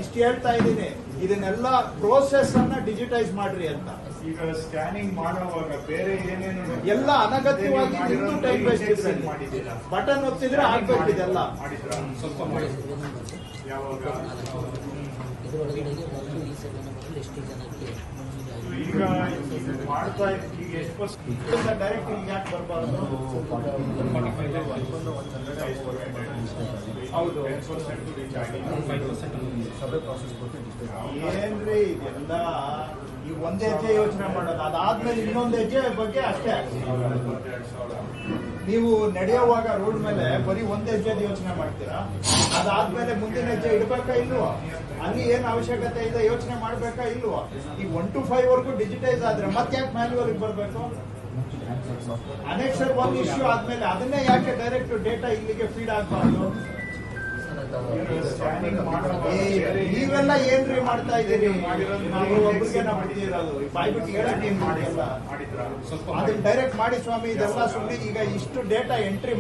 ಇಷ್ಟು ಹೇಳ್ತಾ ಇದ್ದೀನಿ, ಇದನ್ನೆಲ್ಲ ಪ್ರೋಸೆಸ್ ಅನ್ನ ಡಿಜಿಟೈಸ್ ಮಾಡ್ರಿ ಅಂತ. ಈಗ ಸ್ಕ್ಯಾನಿಂಗ್ ಮಾಡುವಾಗ ಬೇರೆ ಏನೇನು ಎಲ್ಲ ಅನಗತ್ಯವಾಗಿ ನಿಮ್ದು ಟೈಮ್ ವೇಸ್ಟ್ ಮಾಡಿದ್ದೀರಾ? ಬಟನ್ ಒತ್ತಿದ್ರೆ ಆಗ್ಬೇಕಿದೆಲ್ಲ. ಸ್ವಲ್ಪ ಯಾವಾಗ ಈಗ ಮಾಡ್ತಾ ಈಗ ಎಷ್ಟು ಡೈರೆಕ್ಟ್ ಈಗ ಯಾಕೆ ಬರಬಾರ್ದು? ಹೌದು, ಏನ್ರಿ ಇದೆಲ್ಲ ಈ ಒಂದ್ ಹೆಜ್ಜೆ ಯೋಚನೆ ಮಾಡೋದು, ಅದಾದ್ಮೇಲೆ ಇನ್ನೊಂದು ಹೆಜ್ಜೆ ಬಗ್ಗೆ ಅಷ್ಟೇ. ನೀವು ನಡೆಯುವಾಗ ರೋಡ್ ಮೇಲೆ ಬರೀ ಒಂದ್ ಹೆಜ್ಜೆ ಯೋಚನೆ ಮಾಡ್ತೀರಾ, ಅದಾದ್ಮೇಲೆ ಮುಂದಿನ ಹೆಜ್ಜೆ ಇಡ್ಬೇಕಾ ಇಲ್ವಾ? ಅಲ್ಲಿ ಏನ್ ಅವಶ್ಯಕತೆ ಇದೆ ಯೋಚನೆ ಮಾಡ್ಬೇಕಾ ಇಲ್ವಾ? ಈ 1 to 5 ವರ್ಗೂ ಡಿಜಿಟೈಸ್ ಆದ್ರೆ ಮತ್ತೆ ಯಾಕೆ ಮ್ಯಾನ್ಯುವಲ್ ಬರ್ಬೇಕು? ಅನೆಕ್ಸರ್ 1 ಇಶ್ಯೂ ಆದ್ಮೇಲೆ ಅದನ್ನೇ ಯಾಕೆ ಡೈರೆಕ್ಟ್ ಡೇಟಾ ಇಲ್ಲಿಗೆ ಫೀಡ್ ಆಗ್ಬಾರ್ದು? ನೀವೆಲ್ಲ ಏನ್ರಿ ಮಾಡ್ತಾ ಇದ್ದೀರಿ? ನಾವು ಒಬ್ಬರಿಗೆ ನಾವು ಬಿಟ್ಟಿರೋದು ಬಾಯ್ಬಿಟ್ಟು ಹೇಳಕ್ ಏನ್ ಮಾಡಿ ಅಲ್ಲ, ಅದನ್ನ ಡೈರೆಕ್ಟ್ ಮಾಡಿ ಸ್ವಾಮಿ. ಇದೆಲ್ಲ ಸುಮ್ಮನೆ ಈಗ ಇಷ್ಟು ಡೇಟಾ ಎಂಟ್ರಿ